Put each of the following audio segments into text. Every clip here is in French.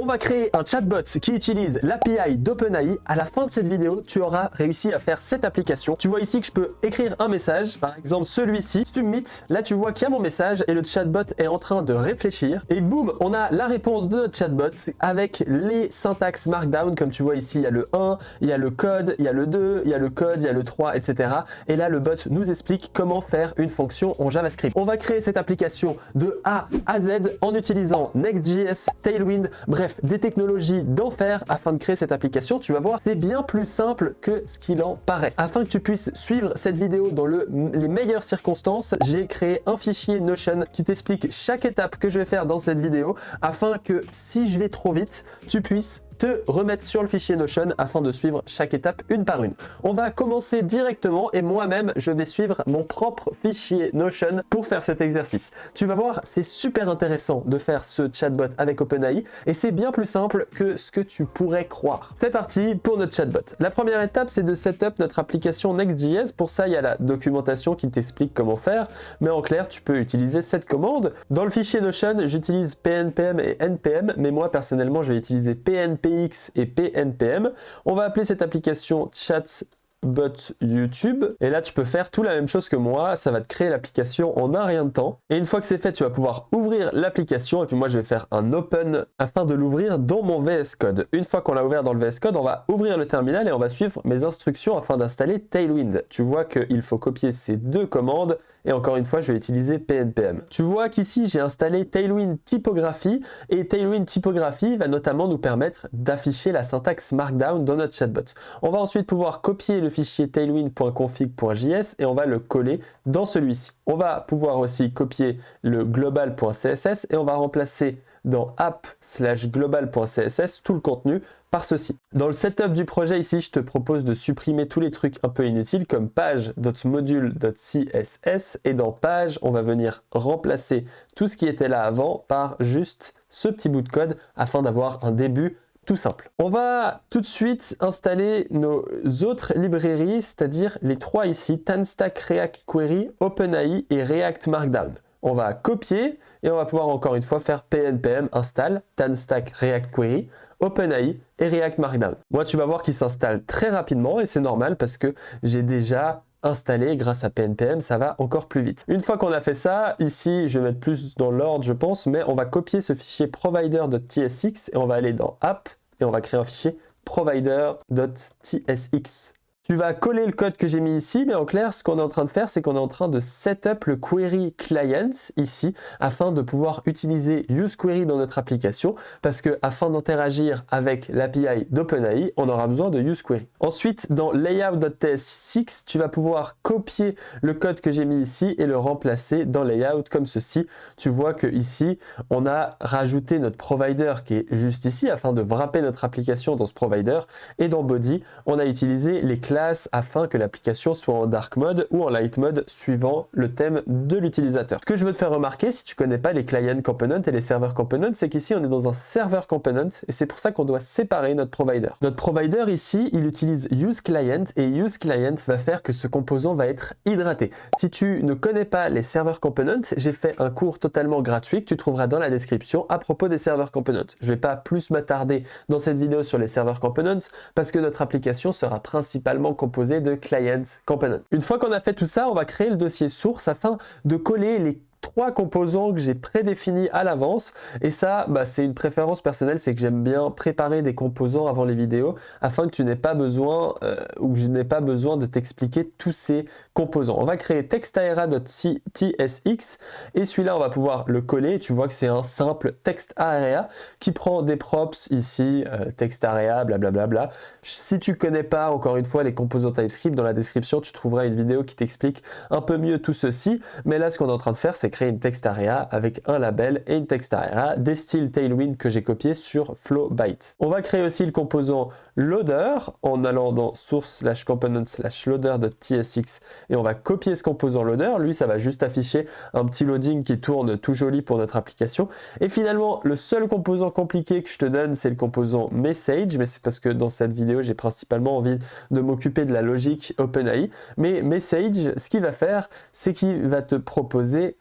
va créer un chatbot qui utilise l'API d'OpenAI. À la fin de cette vidéo, tu auras réussi à faire cette application. Tu vois ici que je peux écrire un message, par exemple celui-ci, submit. Là, tu vois qu'il y a mon message et le chatbot est en train de réfléchir. Et boum, on a la réponse de notre chatbot avec les syntaxes Markdown. Comme tu vois ici, il y a le 1, il y a le code, il y a le 2, il y a le code, il y a le 3, etc. Et là, le bot nous explique comment faire une fonction en JavaScript. On va créer cette application de A à Z en utilisant Next.js, Tailwind, bref, des technologies d'enfer afin de créer cette application. Tu vas voir, c'est bien plus simple que ce qu'il en paraît. Afin que tu puisses suivre cette vidéo dans les meilleures circonstances, j'ai créé un fichier Notion qui t'explique chaque étape que je vais faire dans cette vidéo afin que si je vais trop vite, tu puisses te remettre sur le fichier Notion afin de suivre chaque étape une par une. On va commencer directement et moi-même je vais suivre mon propre fichier Notion pour faire cet exercice. Tu vas voir, c'est super intéressant de faire ce chatbot avec OpenAI et c'est bien plus simple que ce que tu pourrais croire. C'est parti pour notre chatbot. La première étape, c'est de setup notre application Next.js. Pour ça, il y a la documentation qui t'explique comment faire, mais en clair, tu peux utiliser cette commande. Dans le fichier Notion, j'utilise PNPM et NPM, mais moi personnellement, je vais utiliser PNPX et PNPM. On va appeler cette application Chatbot YouTube. Et là, tu peux faire tout la même chose que moi. Ça va te créer l'application en un rien de temps. Et une fois que c'est fait, tu vas pouvoir ouvrir l'application. Et puis moi, je vais faire un open afin de l'ouvrir dans mon VS Code. Une fois qu'on l'a ouvert dans le VS Code, on va ouvrir le terminal et on va suivre mes instructions afin d'installer Tailwind. Tu vois qu'il faut copier ces deux commandes. Et encore une fois, je vais utiliser PNPM. Tu vois qu'ici, j'ai installé Tailwind Typography et Tailwind Typography va notamment nous permettre d'afficher la syntaxe Markdown dans notre chatbot. On va ensuite pouvoir copier le fichier tailwind.config.js et on va le coller dans celui-ci. On va pouvoir aussi copier le global.css et on va remplacer dans app/global.css tout le contenu par ceci. Dans le setup du projet ici, je te propose de supprimer tous les trucs un peu inutiles comme page.module.css et dans page, on va venir remplacer tout ce qui était là avant par juste ce petit bout de code afin d'avoir un début tout simple. On va tout de suite installer nos autres librairies, c'est-à-dire les trois ici, TanStack React Query, OpenAI et React Markdown. On va copier et on va pouvoir encore une fois faire PNPM install TanStack React Query, OpenAI et React Markdown. Moi, tu vas voir qu'il s'installe très rapidement et c'est normal parce que j'ai déjà installé grâce à PNPM, ça va encore plus vite. Une fois qu'on a fait ça, ici, je vais mettre plus dans l'ordre, je pense, mais on va copier ce fichier provider.tsx et on va aller dans app et on va créer un fichier provider.tsx. Tu vas coller le code que j'ai mis ici, mais en clair, ce qu'on est en train de faire, c'est qu'on est en train de setup le query client ici, afin de pouvoir utiliser useQuery dans notre application, parce que afin d'interagir avec l'API d'OpenAI, on aura besoin de useQuery. Ensuite, dans layout.tsx, tu vas pouvoir copier le code que j'ai mis ici et le remplacer dans layout comme ceci. Tu vois que ici, on a rajouté notre provider qui est juste ici, afin de wrapper notre application dans ce provider, et dans body, on a utilisé les classes afin que l'application soit en dark mode ou en light mode suivant le thème de l'utilisateur. Ce que je veux te faire remarquer, si tu ne connais pas les client components et les server components, c'est qu'ici on est dans un server component et c'est pour ça qu'on doit séparer notre provider. Notre provider ici, il utilise useClient et useClient va faire que ce composant va être hydraté. Si tu ne connais pas les server components, j'ai fait un cours totalement gratuit que tu trouveras dans la description à propos des server components. Je ne vais pas plus m'attarder dans cette vidéo sur les server components parce que notre application sera principalement composé de client component. Une fois qu'on a fait tout ça, on va créer le dossier source afin de coller les trois composants que j'ai prédéfinis à l'avance et ça c'est une préférence personnelle, c'est que j'aime bien préparer des composants avant les vidéos afin que tu n'aies pas besoin ou que je n'ai pas besoin de t'expliquer tous ces composants. On va créer textarea.tsx et celui-là on va pouvoir le coller. Tu vois que c'est un simple textarea qui prend des props ici, textarea blablabla. Si tu connais pas encore une fois les composants TypeScript, dans la description tu trouveras une vidéo qui t'explique un peu mieux tout ceci, mais là ce qu'on est en train de faire c'est créer une textarea avec un label et une textarea des styles Tailwind que j'ai copié sur Flowbyte. On va créer aussi le composant loader en allant dans source/component/loader.tsx et on va copier ce composant loader. Lui, ça va juste afficher un petit loading qui tourne tout joli pour notre application. Et finalement, le seul composant compliqué que je te donne, c'est le composant message, mais c'est parce que dans cette vidéo, j'ai principalement envie de m'occuper de la logique OpenAI. Mais message, ce qu'il va faire, c'est qu'il va te proposer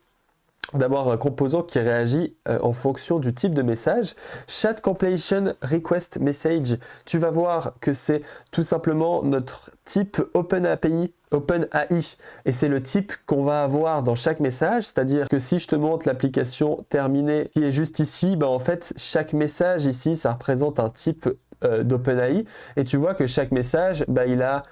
d'avoir un composant qui réagit en fonction du type de message. Chat completion request message, tu vas voir que c'est tout simplement notre type OpenAPI, OpenAI, et c'est le type qu'on va avoir dans chaque message, c'est-à-dire que si je te montre l'application terminée qui est juste ici, en fait chaque message ici ça représente un type d'OpenAI, et tu vois que chaque message il a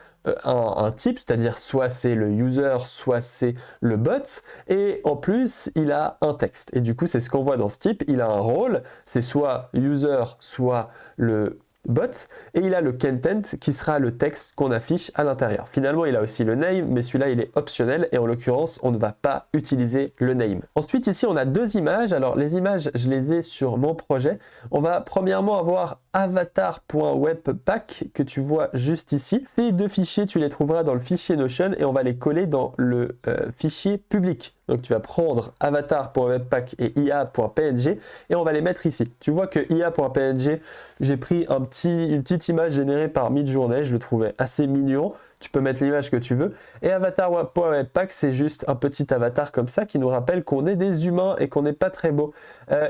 un type, c'est-à-dire soit c'est le user, soit c'est le bot, et en plus il a un texte. Et du coup c'est ce qu'on voit dans ce type, il a un rôle, c'est soit user, soit le bot, et il a le content qui sera le texte qu'on affiche à l'intérieur. Finalement il a aussi le name, mais celui-là il est optionnel, et en l'occurrence on ne va pas utiliser le name. Ensuite ici on a deux images. Alors les images je les ai sur mon projet. On va premièrement avoir avatar.webpack que tu vois juste ici. Ces deux fichiers tu les trouveras dans le fichier Notion, et on va les coller dans le fichier public. Donc tu vas prendre avatar.webpack et ia.png et on va les mettre ici. Tu vois que ia.png, j'ai pris une petite image générée par Midjourney, je le trouvais assez mignon. Tu peux mettre l'image que tu veux. Et avatar.webpack, c'est juste un petit avatar comme ça qui nous rappelle qu'on est des humains et qu'on n'est pas très beau.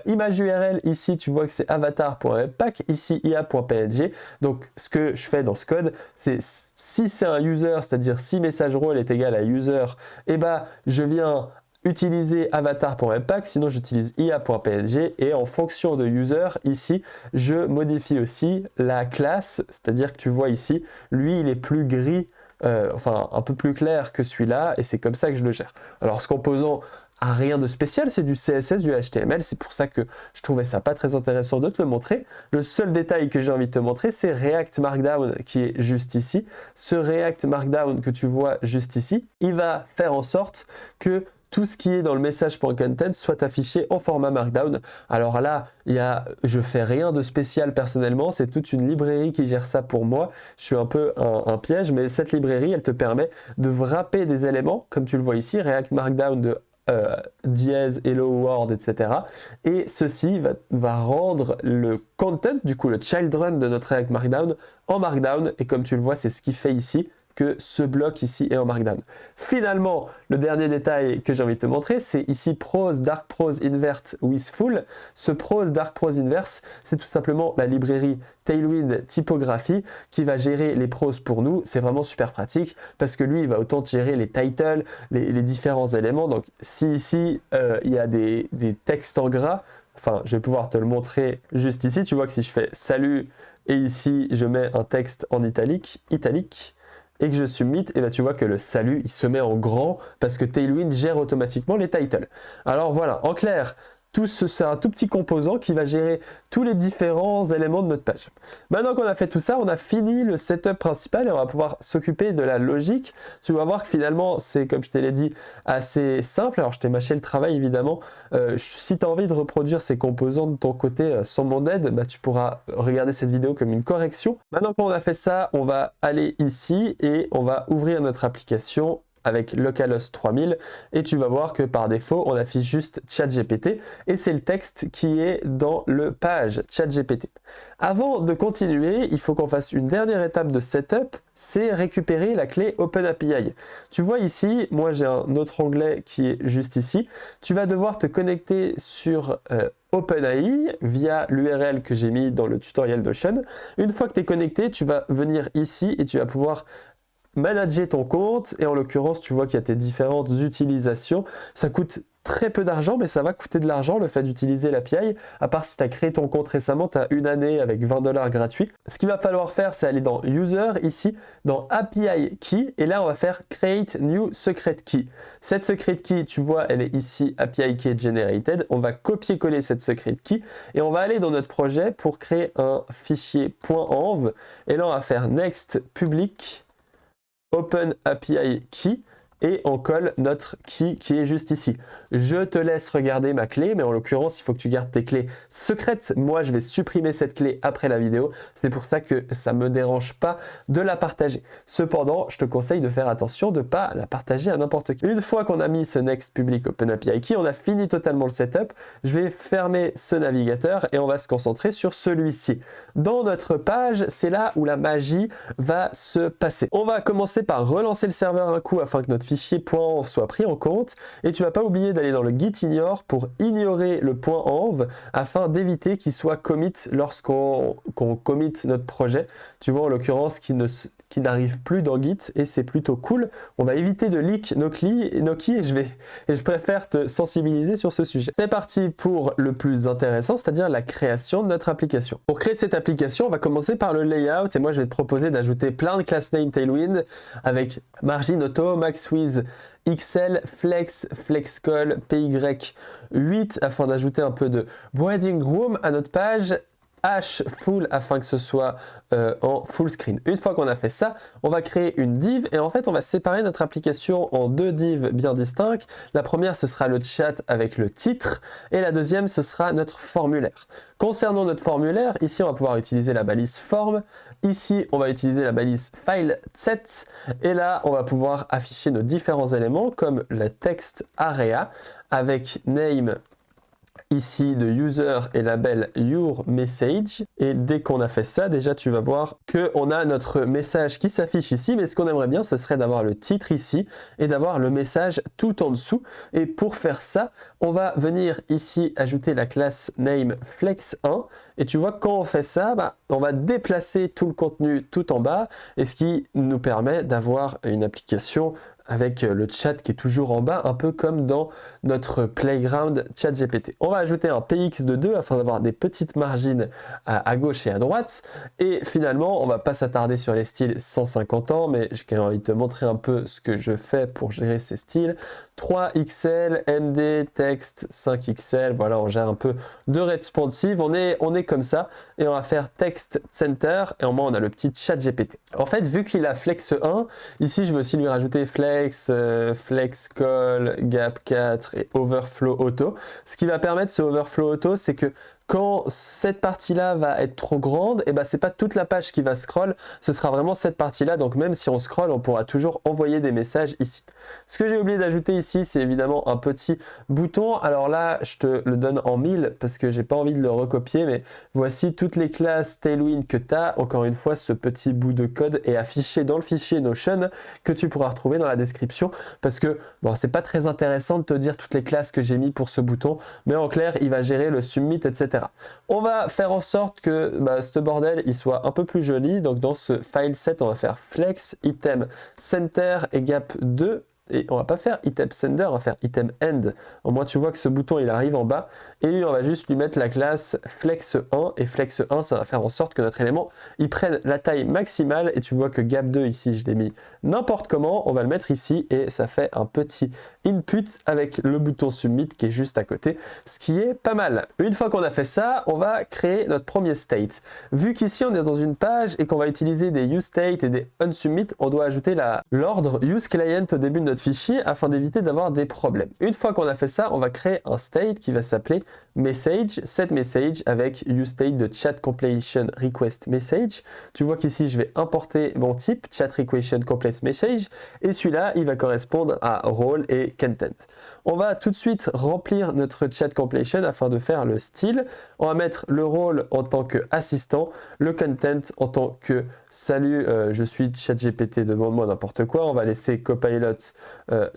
Image URL, ici tu vois que c'est avatar.webpack, ici ia.png. Donc ce que je fais dans ce code, c'est si c'est un user, c'est-à-dire si message role est égal à user, je viens utiliser avatar.webpack, sinon j'utilise ia.png, et en fonction de user, ici, je modifie aussi la classe, c'est-à-dire que tu vois ici, lui il est plus gris, un peu plus clair que celui-là, et c'est comme ça que je le gère. Alors ce composant a rien de spécial, c'est du CSS, du HTML, c'est pour ça que je trouvais ça pas très intéressant de te le montrer. Le seul détail que j'ai envie de te montrer, c'est React Markdown qui est juste ici. Ce React Markdown que tu vois juste ici, il va faire en sorte que tout ce qui est dans le message.content soit affiché en format Markdown. Alors là, je fais rien de spécial personnellement, c'est toute une librairie qui gère ça pour moi. Je suis un peu un piège, mais cette librairie, elle te permet de wrapper des éléments, comme tu le vois ici, React Markdown de dièse, hello world, etc. Et ceci va rendre le content, du coup le child run de notre React Markdown en Markdown, et comme tu le vois, c'est ce qu'il fait ici, que ce bloc ici est en Markdown. Finalement, le dernier détail que j'ai envie de te montrer, c'est ici prose, dark prose, invert with full. Ce prose, dark prose, inverse, c'est tout simplement la librairie Tailwind Typography qui va gérer les proses pour nous. C'est vraiment super pratique parce que lui, il va autant gérer les titles, les différents éléments. Donc, si ici, il y a des textes en gras, je vais pouvoir te le montrer juste ici. Tu vois que si je fais salut et ici, je mets un texte en italique, et que je submit, et tu vois que le salut il se met en grand parce que Tailwind gère automatiquement les titles. Alors voilà, en clair, c'est un tout petit composant qui va gérer tous les différents éléments de notre page. Maintenant qu'on a fait tout ça, on a fini le setup principal et on va pouvoir s'occuper de la logique. Tu vas voir que finalement, c'est, comme je te l'ai dit, assez simple. Alors, je t'ai mâché le travail, évidemment. Si tu as envie de reproduire ces composants de ton côté sans mon aide, tu pourras regarder cette vidéo comme une correction. Maintenant qu'on a fait ça, on va aller ici et on va ouvrir notre application avec localhost 3000 et tu vas voir que par défaut on affiche juste ChatGPT et c'est le texte qui est dans le page ChatGPT. Avant de continuer, il faut qu'on fasse une dernière étape de setup, c'est récupérer la clé OpenAPI. Tu vois ici, moi j'ai un autre onglet qui est juste ici. Tu vas devoir te connecter sur OpenAI via l'URL que j'ai mis dans le tutoriel Notion. Une fois que tu es connecté, tu vas venir ici et tu vas pouvoir manager ton compte, et en l'occurrence tu vois qu'il y a tes différentes utilisations. Ça coûte très peu d'argent, mais ça va coûter de l'argent le fait d'utiliser l'API, à part si tu as créé ton compte récemment, tu as une année avec 20 $ gratuits. Ce qu'il va falloir faire, c'est aller dans User, ici, dans API Key, et là on va faire Create New Secret Key. Cette Secret Key, tu vois, elle est ici, API Key Generated. On va copier-coller cette Secret Key, et on va aller dans notre projet pour créer un fichier .env, et là on va faire Next Public Open API Key et on colle notre key qui est juste ici. Je te laisse regarder ma clé, mais en l'occurrence, il faut que tu gardes tes clés secrètes. Moi, je vais supprimer cette clé après la vidéo. C'est pour ça que ça ne me dérange pas de la partager. Cependant, je te conseille de faire attention de ne pas la partager à n'importe qui. Une fois qu'on a mis ce Next Public Open API Key, on a fini totalement le setup. Je vais fermer ce navigateur et on va se concentrer sur celui-ci. Dans notre page, c'est là où la magie va se passer. On va commencer par relancer le serveur un coup afin que notre fichier .env soit pris en compte et tu vas pas oublier d'aller dans le git ignore pour ignorer le .env afin d'éviter qu'il soit commit lorsqu'on commit notre projet. Tu vois en l'occurrence qui n'arrive plus dans Git et c'est plutôt cool. On va éviter de leak nos keys et je préfère te sensibiliser sur ce sujet. C'est parti pour le plus intéressant, c'est-à-dire la création de notre application. Pour créer cette application, on va commencer par le layout et moi je vais te proposer d'ajouter plein de class name Tailwind avec margin auto, max with XL, flex, flexcall, PY8 afin d'ajouter un peu de breathing room à notre page. H full afin que ce soit en full screen. Une fois qu'on a fait ça, on va créer une div et en fait on va séparer notre application en deux divs bien distincts. La première ce sera le chat avec le titre et la deuxième ce sera notre formulaire. Concernant notre formulaire, ici on va pouvoir utiliser la balise form, ici on va utiliser la balise file set et là on va pouvoir afficher nos différents éléments comme le texte area avec name ici de user et label your message et dès qu'on a fait ça déjà tu vas voir qu'on a notre message qui s'affiche ici mais ce qu'on aimerait bien ce serait d'avoir le titre ici et d'avoir le message tout en dessous et pour faire ça on va venir ici ajouter la classe name flex1 et tu vois quand on fait ça on va déplacer tout le contenu tout en bas et ce qui nous permet d'avoir une application avec le chat qui est toujours en bas, un peu comme dans notre playground ChatGPT. On va ajouter un PX de 2 afin d'avoir des petites margines à gauche et à droite. Et finalement, on va pas s'attarder sur les styles 150 ans, mais j'ai envie de te montrer un peu ce que je fais pour gérer ces styles. 3XL, MD, texte, 5XL, voilà, on gère un peu de responsive, on est comme ça, et on va faire text center, et en moins on a le petit chat GPT. En fait, vu qu'il a flex 1, ici je vais aussi lui rajouter flex, flex call, gap 4 et overflow auto. Ce qui va permettre ce overflow auto, c'est que quand cette partie-là va être trop grande, et c'est pas toute la page qui va scroll, ce sera vraiment cette partie-là. Donc même si on scroll, on pourra toujours envoyer des messages ici. Ce que j'ai oublié d'ajouter ici, c'est évidemment un petit bouton. Alors là, je te le donne en 1000 parce que j'ai pas envie de le recopier, mais voici toutes les classes Tailwind que tu as. Encore une fois, ce petit bout de code est affiché dans le fichier Notion que tu pourras retrouver dans la description parce que bon, c'est pas très intéressant de te dire toutes les classes que j'ai mis pour ce bouton, mais en clair, il va gérer le submit, etc. On va faire en sorte que ce bordel il soit un peu plus joli. Donc dans ce file set, on va faire flex, item, center et gap 2. Et on va pas faire item sender, on va faire item end. Au moins tu vois que ce bouton il arrive en bas. Et lui on va juste lui mettre la classe flex1. Et flex1 ça va faire en sorte que notre élément il prenne la taille maximale. Et tu vois que gap 2 ici je l'ai mis n'importe comment. On va le mettre ici et ça fait un petit input avec le bouton submit qui est juste à côté. Ce qui est pas mal. Une fois qu'on a fait ça, on va créer notre premier state. Vu qu'ici on est dans une page et qu'on va utiliser des useState et des onSubmit, on doit ajouter l'ordre useClient au début de notre fichier afin d'éviter d'avoir des problèmes. Une fois qu'on a fait ça, on va créer un state qui va s'appeler message, set message avec useState de chat completion request message. Tu vois qu'ici je vais importer mon type chat request complex message et celui-là il va correspondre à role et content. On va tout de suite remplir notre chat completion afin de faire le style. On va mettre le role en tant qu'assistant, le content en tant que salut, je suis ChatGPT, demande-moi n'importe quoi. On va laisser Copilot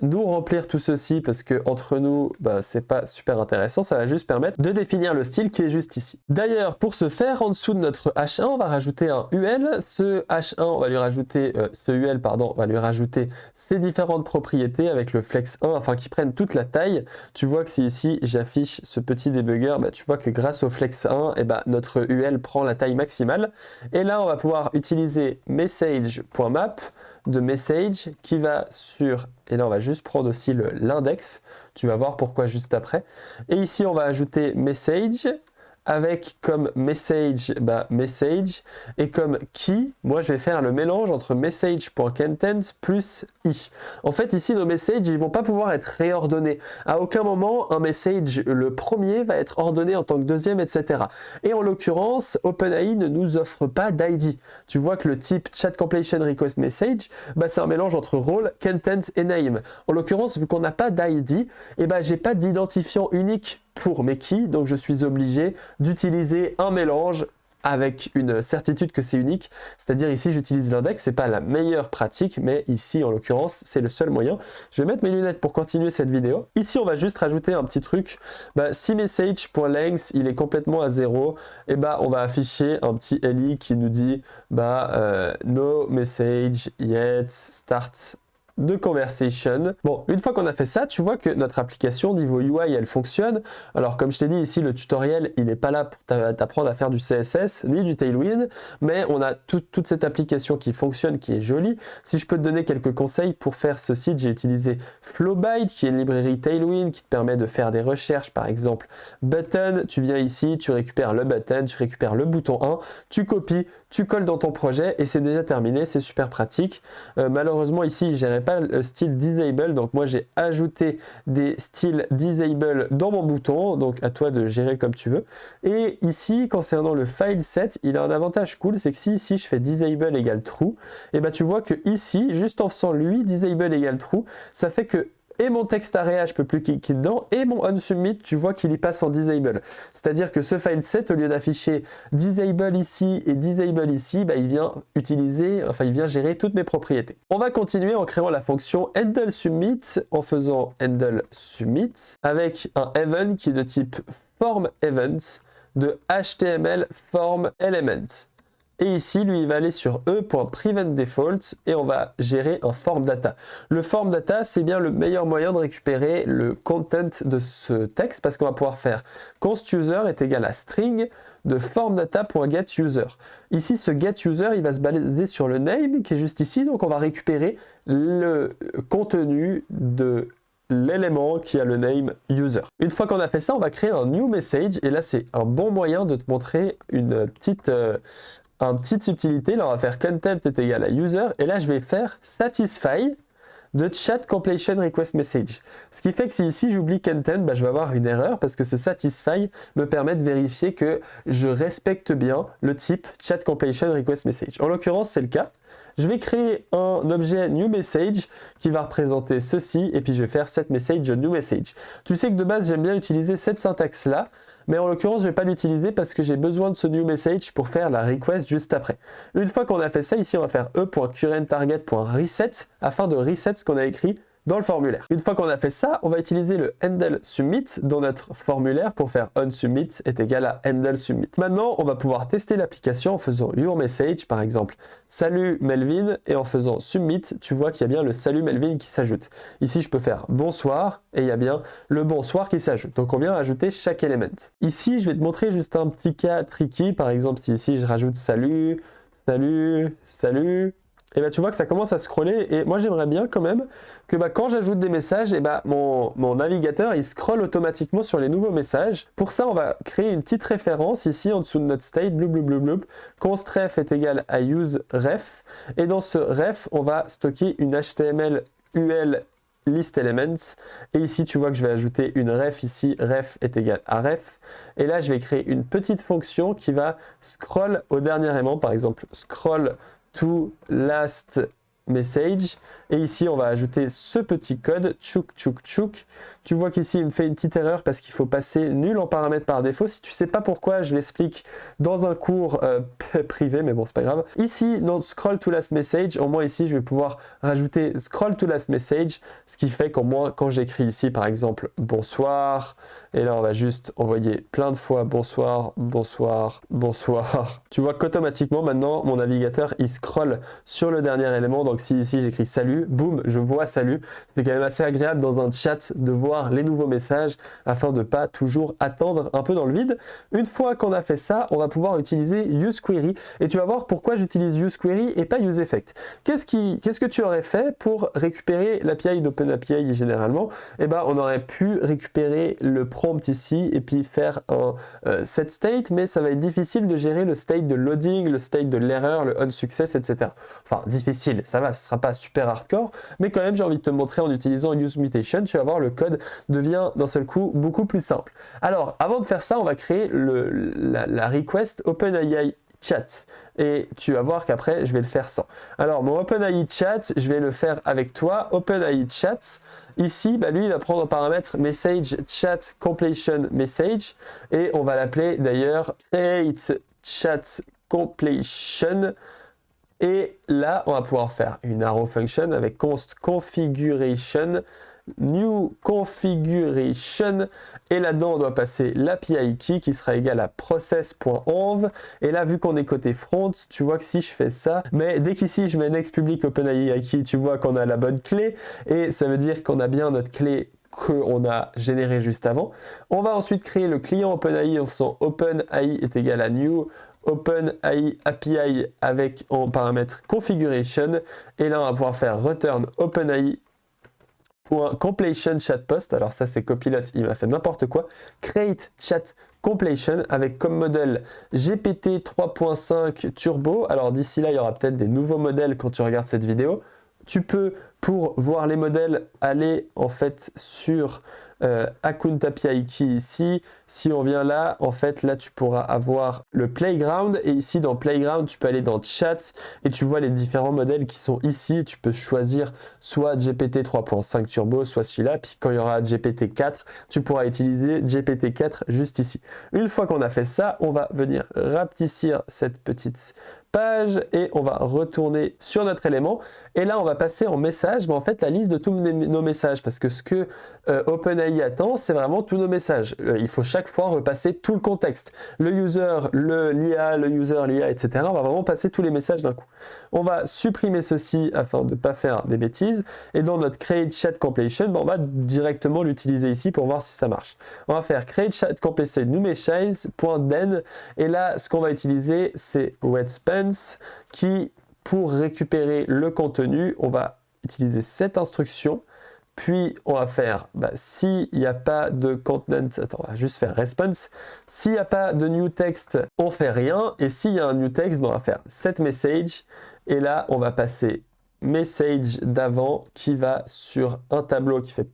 nous remplir tout ceci parce que entre nous, c'est pas super intéressant. Ça va juste permettre de définir le style qui est juste ici. D'ailleurs, pour ce faire, en dessous de notre H1, on va rajouter un UL. Ce H1, on va lui rajouter, ce UL, pardon, on va lui rajouter ses différentes propriétés avec le flex 1 afin qu'il prenne toute la taille. Tu vois que si ici j'affiche ce petit débugger, tu vois que grâce au flex 1, notre UL prend la taille maximale. Et là, on va pouvoir utiliser message.map de message qui va sur, et là on va juste prendre aussi l'index, tu vas voir pourquoi juste après. Et ici on va ajouter message avec comme message, message, et comme key, moi je vais faire le mélange entre message.content plus i. En fait ici nos messages ils vont pas pouvoir être réordonnés. À aucun moment un message, le premier va être ordonné en tant que deuxième, etc. Et en l'occurrence, OpenAI ne nous offre pas d'ID. Tu vois que le type chat completion request message, c'est un mélange entre role, content et name. En l'occurrence, vu qu'on n'a pas d'ID, j'ai pas d'identifiant unique pour mes keys, donc je suis obligé d'utiliser un mélange avec une certitude que c'est unique, c'est-à-dire ici j'utilise l'index, c'est pas la meilleure pratique, mais ici en l'occurrence c'est le seul moyen. Je vais mettre mes lunettes pour continuer cette vidéo. Ici on va juste rajouter un petit truc, si message.length il est complètement à 0, et on va afficher un petit li qui nous dit no message yet start de conversation. Bon, une fois qu'on a fait ça, tu vois que notre application niveau UI, elle fonctionne. Alors, comme je t'ai dit ici, le tutoriel, il n'est pas là pour t'apprendre à faire du CSS ni du Tailwind, mais on a toute cette application qui fonctionne, qui est jolie. Si je peux te donner quelques conseils pour faire ce site, j'ai utilisé Flowbyte, qui est une librairie Tailwind qui te permet de faire des recherches, par exemple, button, tu viens ici, tu récupères le button, tu récupères le bouton 1, tu copies, tu colles dans ton projet et c'est déjà terminé, c'est super pratique. Malheureusement ici, je n'avais pas le style disable, donc moi j'ai ajouté des styles disable dans mon bouton, donc à toi de gérer comme tu veux. Et ici, concernant le file set, il a un avantage cool, c'est que si ici je fais disable égale true, et tu vois que ici, juste en faisant lui disable égale true, ça fait que et mon texte area, je peux plus cliquer dedans, et mon onSubmit, tu vois qu'il y passe en disable. C'est-à-dire que ce file set, au lieu d'afficher disable ici et disable ici, il vient il vient gérer toutes mes propriétés. On va continuer en créant la fonction handleSubmit, en faisant handleSubmit, avec un event qui est de type formEvent de HTML formElement. Et ici, lui, il va aller sur e.preventDefault et on va gérer un form data. Le form data, c'est bien le meilleur moyen de récupérer le content de ce texte parce qu'on va pouvoir faire constUser est égal à string de formData.getUser. Ici, ce getUser, il va se baser sur le name qui est juste ici, donc on va récupérer le contenu de l'élément qui a le name user. Une fois qu'on a fait ça, on va créer un new message et là, c'est un bon moyen de te montrer une petite subtilité. Là, on va faire content est égal à user et là, je vais faire satisfy de chat completion request message. Ce qui fait que si ici j'oublie content, je vais avoir une erreur parce que ce satisfy me permet de vérifier que je respecte bien le type chat completion request message. En l'occurrence, c'est le cas. Je vais créer un objet new message qui va représenter ceci et puis je vais faire set message new message. Tu sais que de base j'aime bien utiliser cette syntaxe là, mais en l'occurrence je ne vais pas l'utiliser parce que j'ai besoin de ce new message pour faire la request juste après. Une fois qu'on a fait ça, ici on va faire e.currentTarget.reset afin de reset ce qu'on a écrit dans le formulaire. Une fois qu'on a fait ça, on va utiliser le handleSubmit dans notre formulaire pour faire onSubmit est égal à handleSubmit. Maintenant, on va pouvoir tester l'application en faisant yourMessage, par exemple, salut Melvin, et en faisant submit, tu vois qu'il y a bien le salut Melvin qui s'ajoute. Ici, je peux faire bonsoir, et il y a bien le bonsoir qui s'ajoute. Donc, on vient ajouter chaque élément. Ici, je vais te montrer juste un petit cas tricky. Par exemple, si ici, je rajoute salut, salut, salut, et tu vois que ça commence à scroller et moi j'aimerais bien quand même que quand j'ajoute des messages, mon navigateur il scrolle automatiquement sur les nouveaux messages. Pour ça on va créer une petite référence ici en dessous de notre state, constref est égal à useRef et dans ce ref on va stocker une HTML UL list elements et ici tu vois que je vais ajouter une ref ici, ref est égal à ref et là je vais créer une petite fonction qui va scroll au dernier élément, par exemple scroll to last message et ici on va ajouter ce petit code tchouk tchouk tchouk. Tu vois qu'ici il me fait une petite erreur parce qu'il faut passer nul en paramètres par défaut. Si tu sais pas pourquoi, je l'explique dans un cours privé, mais bon c'est pas grave. Ici dans scroll to last message, au moins ici je vais pouvoir rajouter scroll to last message, ce qui fait qu'au moins quand j'écris ici par exemple bonsoir, et là on va juste envoyer plein de fois bonsoir, bonsoir, bonsoir. Tu vois qu'automatiquement maintenant mon navigateur il scrolle sur le dernier élément, donc si ici j'écris salut, boum, je vois salut. C'est quand même assez agréable dans un chat de voir les nouveaux messages afin de pas toujours attendre un peu dans le vide. Une fois qu'on a fait ça, on va pouvoir utiliser useQuery et tu vas voir pourquoi j'utilise useQuery et pas useEffect. Qu'est-ce que tu aurais fait pour récupérer l'API d'OpenAPI généralement? On aurait pu récupérer le prompt ici et puis faire un set state, mais ça va être difficile de gérer le state de loading, le state de l'erreur, le onSuccess, etc. Enfin, difficile, ça va, ce sera pas super hardcore, mais quand même j'ai envie de te montrer en utilisant useMutation, tu vas voir le code devient d'un seul coup beaucoup plus simple. Alors, avant de faire ça, on va créer la request OpenAI chat. Et tu vas voir qu'après, je vais le faire sans. Alors, mon OpenAI chat, je vais le faire avec toi. OpenAI chat, ici, lui, il va prendre un paramètre message chat completion message. Et on va l'appeler d'ailleurs create chat completion. Et là, on va pouvoir faire une arrow function avec const configuration, new configuration. Et là-dedans, on doit passer l'API key qui sera égal à process.env. Et là, vu qu'on est côté front, tu vois que si je fais ça, mais dès qu'ici, je mets next public OpenAI key, tu vois qu'on a la bonne clé. Et ça veut dire qu'on a bien notre clé qu'on a générée juste avant. On va ensuite créer le client OpenAI en faisant OpenAI est égal à new OpenAI API avec en paramètre configuration. Et là, on va pouvoir faire return OpenAI completion chat post. Alors ça, c'est Copilot, il m'a fait n'importe quoi. Create chat completion avec comme modèle GPT 3.5 Turbo. Alors d'ici là, il y aura peut-être des nouveaux modèles quand tu regardes cette vidéo. Tu peux, pour voir les modèles, aller en fait sur Account API Key ici. Si on vient là, en fait, là, tu pourras avoir le Playground. Et ici, dans Playground, tu peux aller dans Chat et tu vois les différents modèles qui sont ici. Tu peux choisir soit GPT 3.5 Turbo, soit celui-là. Puis quand il y aura GPT 4, tu pourras utiliser GPT 4 juste ici. Une fois qu'on a fait ça, on va venir rapetissir cette petite page et on va retourner sur notre élément et là on va passer en message, mais en fait la liste de tous nos messages, parce que ce que OpenAI attend, c'est vraiment tous nos messages. Il faut chaque fois repasser tout le contexte, le user, l'IA, le user, l'IA, etc. On va vraiment passer tous les messages d'un coup. On va supprimer ceci afin de ne pas faire des bêtises et dans notre create chat completion, on va directement l'utiliser ici pour voir si ça marche. On va faire create chat completion new messages.then et là ce qu'on va utiliser c'est wetSpence qui, pour récupérer le contenu, on va utiliser cette instruction. Puis on va faire, s'il n'y a pas de content, attends, on va juste faire response. S'il n'y a pas de new text, on fait rien. Et s'il y a un new text, on va faire set message. Et là, on va passer message d'avant qui va sur un tableau qui fait ...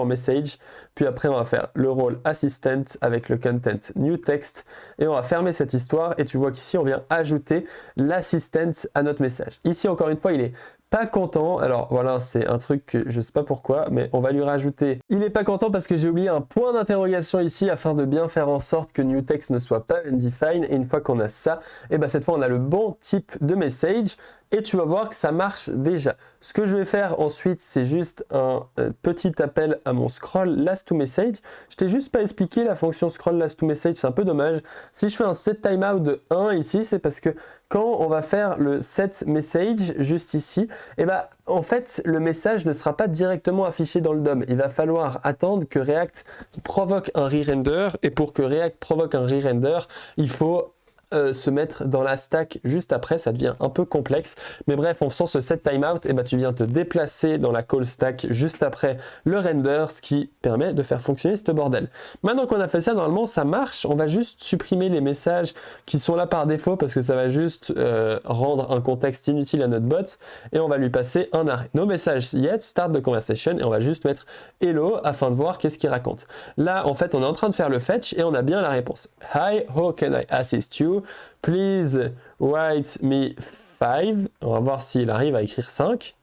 message. Puis après, on va faire le rôle assistant avec le content new text. Et on va fermer cette histoire. Et tu vois qu'ici, on vient ajouter l'assistant à notre message. Ici, encore une fois, il est pas content. Alors voilà, c'est un truc que je sais pas pourquoi, mais on va lui rajouter. Il n'est pas content parce que j'ai oublié un point d'interrogation ici afin de bien faire en sorte que new text ne soit pas undefined. Et une fois qu'on a ça, et cette fois on a le bon type de message. Et tu vas voir que ça marche déjà. Ce que je vais faire ensuite, c'est juste un petit appel à mon scroll last to message. Je t'ai juste pas expliqué la fonction scroll last to message, c'est un peu dommage. Si je fais un set timeout de 1 ici, c'est parce que quand on va faire le set message juste ici, en fait, le message ne sera pas directement affiché dans le DOM. Il va falloir attendre que React provoque un re-render. Et pour que React provoque un re-render, il faut se mettre dans la stack juste après, ça devient un peu complexe, mais bref, en faisant ce set timeout, tu viens te déplacer dans la call stack juste après le render, ce qui permet de faire fonctionner ce bordel. Maintenant qu'on a fait ça, normalement ça marche. On va juste supprimer les messages qui sont là par défaut parce que ça va juste rendre un contexte inutile à notre bot et on va lui passer un arrêt. No message yet, start the conversation et on va juste mettre hello afin de voir qu'est-ce qu'il raconte. Là, en fait, on est en train de faire le fetch et on a bien la réponse. Hi, how can I assist you? Please write me 5. On va voir s'il arrive à écrire 5.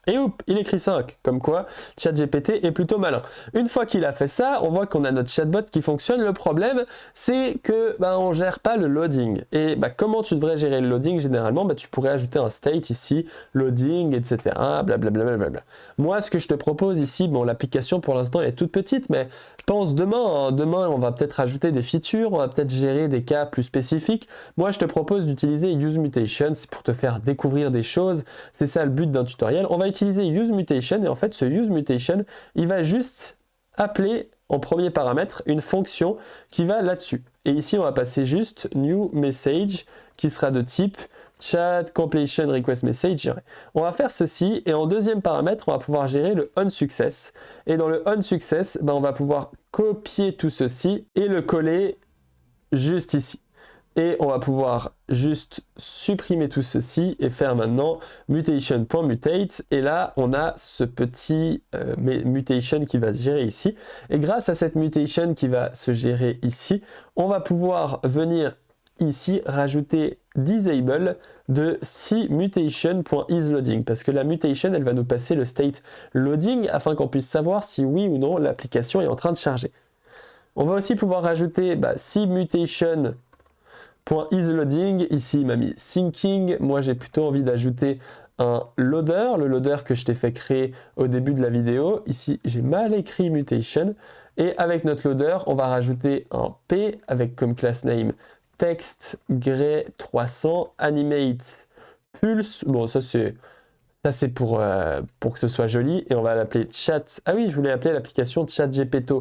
Et oups, il écrit 5, comme quoi ChatGPT est plutôt malin. Une fois qu'il a fait ça, on voit qu'on a notre chatbot qui fonctionne. Le problème, c'est que on gère pas le loading. Et comment tu devrais gérer le loading généralement? Tu pourrais ajouter un state ici, loading, etc. Blablabla. Moi, ce que je te propose ici, l'application pour l'instant elle est toute petite, mais pense demain. Demain, on va peut-être ajouter des features, on va peut-être gérer des cas plus spécifiques. Moi, je te propose d'utiliser useMutation, c'est pour te faire découvrir des choses. C'est ça le but d'un tutoriel. On va utiliser useMutation et en fait, ce useMutation, il va juste appeler en premier paramètre une fonction qui va là-dessus. Et ici, on va passer juste new message qui sera de type chat completion request message. On va faire ceci et en deuxième paramètre, on va pouvoir gérer le onSuccess. Et dans le onSuccess, on va pouvoir copier tout ceci et le coller juste ici. Et on va pouvoir juste supprimer tout ceci et faire maintenant mutation.mutate. Et là, on a ce petit mutation qui va se gérer ici. Et grâce à cette mutation qui va se gérer ici, on va pouvoir venir ici rajouter disable de CMutation.isLoading parce que la mutation, elle va nous passer le state loading afin qu'on puisse savoir si oui ou non l'application est en train de charger. On va aussi pouvoir rajouter CMutation .isLoading, ici il m'a mis syncing, moi j'ai plutôt envie d'ajouter un loader, le loader que je t'ai fait créer au début de la vidéo. Ici j'ai mal écrit mutation, et avec notre loader on va rajouter un P avec comme class name text gray 300 animate pulse. Bon ça c'est pour que ce soit joli, et on va l'appeler chat. Ah oui, je voulais appeler l'application ChatGPT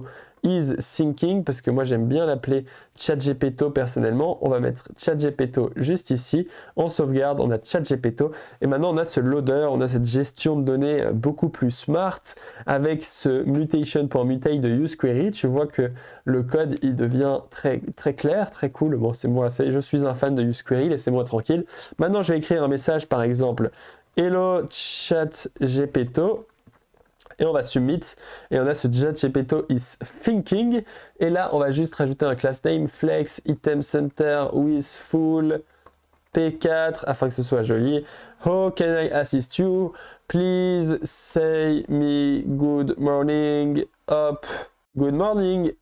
is thinking parce que moi j'aime bien l'appeler ChatGPT personnellement. On va mettre ChatGPT juste ici, en sauvegarde, on a ChatGPT, et maintenant on a ce loader, on a cette gestion de données beaucoup plus smart avec ce mutation.mutate de useQuery. Tu vois que le code il devient très, très clair, très cool. Bon, c'est moi, je suis un fan de useQuery, laissez-moi tranquille. Maintenant je vais écrire un message, par exemple hello ChatGPT, et on va submit, et on a ce ChatGPT is thinking, et là on va juste rajouter un class name flex item center with full p4 afin que ce soit joli. How can I assist you? Please say me good morning. Hop, good morning.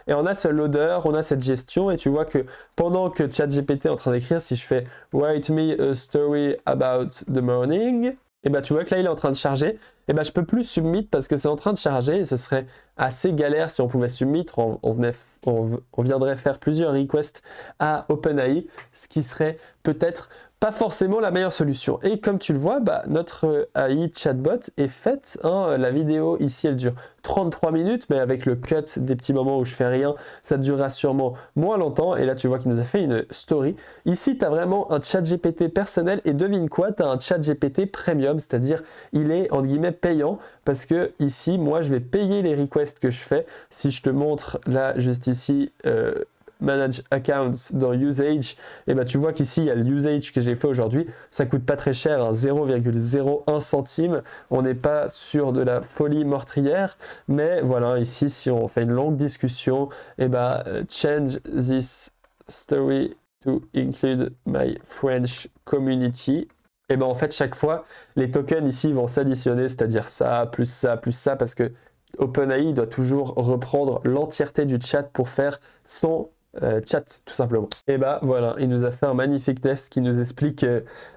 Et on a ce loader, on a cette gestion, et tu vois que pendant que ChatGPT est en train d'écrire, si je fais write me a story about the morning, et bah tu vois que là il est en train de charger, et bah je peux plus submit parce que c'est en train de charger, et ce serait assez galère si on pouvait submit. On viendrait faire plusieurs requests à OpenAI, ce qui serait peut-être pas forcément la meilleure solution. Et comme tu le vois, bah, notre AI chatbot est faite. Hein. La vidéo ici, elle dure 33 minutes, mais avec le cut des petits moments où je fais rien, ça durera sûrement moins longtemps. Et là, tu vois qu'il nous a fait une story. Ici, tu as vraiment un chat GPT personnel, et devine quoi, tu as un chat GPT premium, c'est-à-dire il est entre guillemets payant, parce que ici, moi, je vais payer les requests que je fais. Si je te montre là, juste ici, Manage Accounts dans Usage, et bah tu vois qu'ici il y a le usage que j'ai fait aujourd'hui, ça coûte pas très cher, hein, 0,01 centime, on n'est pas sur de la folie meurtrière, mais voilà, ici si on fait une longue discussion, et bah change this story to include my French community. Et ben en fait chaque fois les tokens ici vont s'additionner, c'est-à-dire ça plus ça plus ça, parce que OpenAI doit toujours reprendre l'entièreté du chat pour faire son chat tout simplement. Et bah voilà, il nous a fait un magnifique test qui nous explique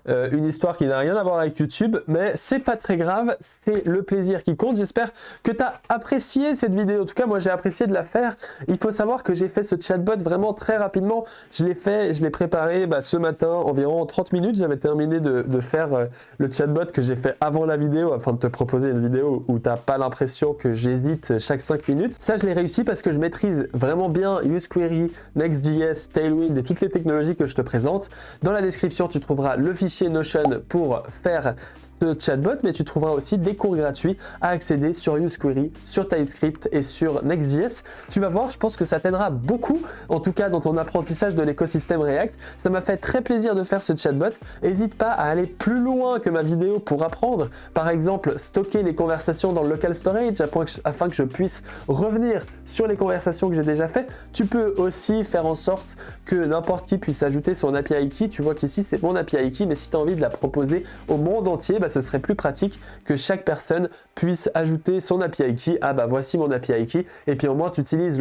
une histoire qui n'a rien à voir avec YouTube, mais c'est pas très grave, c'est le plaisir qui compte. J'espère que tu as apprécié cette vidéo. En tout cas, moi j'ai apprécié de la faire. Il faut savoir que j'ai fait ce chatbot vraiment très rapidement. Je l'ai préparé ce matin, environ 30 minutes. J'avais terminé de faire le chatbot que j'ai fait avant la vidéo, afin de te proposer une vidéo où tu n'as pas l'impression que j'hésite chaque 5 minutes. Ça, je l'ai réussi parce que je maîtrise vraiment bien useQuery, Next.js, Tailwind et toutes les technologies que je te présente. Dans la description, tu trouveras le fichier Notion pour faire ce chatbot, mais tu trouveras aussi des cours gratuits à accéder sur useQuery, sur TypeScript et sur Next.js. Tu vas voir, je pense que ça t'aidera beaucoup, en tout cas dans ton apprentissage de l'écosystème React. Ça m'a fait très plaisir de faire ce chatbot. N'hésite pas à aller plus loin que ma vidéo pour apprendre. Par exemple, stocker les conversations dans le local storage afin que je puisse revenir sur les conversations que j'ai déjà faites. Tu peux aussi faire en sorte que n'importe qui puisse ajouter son API key. Tu vois qu'ici c'est mon API key, mais si tu as envie de la proposer au monde entier, ce serait plus pratique que chaque personne puisse ajouter son API key. Ah bah voici mon API key, et puis au moins tu utilises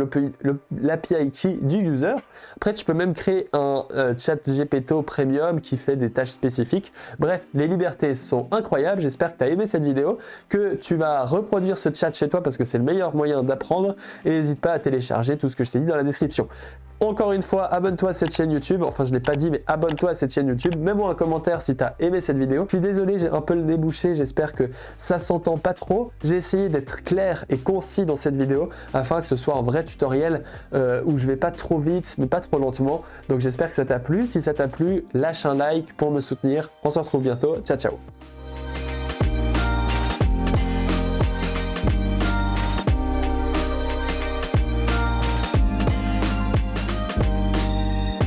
l'API key du user. Après tu peux même créer un chat GPT premium qui fait des tâches spécifiques. Bref, les libertés sont incroyables. J'espère que tu as aimé cette vidéo, que tu vas reproduire ce chat chez toi parce que c'est le meilleur moyen d'apprendre, et n'hésite pas à télécharger tout ce que je t'ai dit dans la description. Encore une fois, abonne-toi à cette chaîne YouTube. Enfin, je ne l'ai pas dit, mais abonne-toi à cette chaîne YouTube. Mets-moi un commentaire si tu as aimé cette vidéo. Je suis désolé, j'ai un peu le nez bouché. J'espère que ça s'entend pas trop. J'ai essayé d'être clair et concis dans cette vidéo afin que ce soit un vrai tutoriel où je vais pas trop vite, mais pas trop lentement. Donc, j'espère que ça t'a plu. Si ça t'a plu, lâche un like pour me soutenir. On se retrouve bientôt. Ciao, ciao.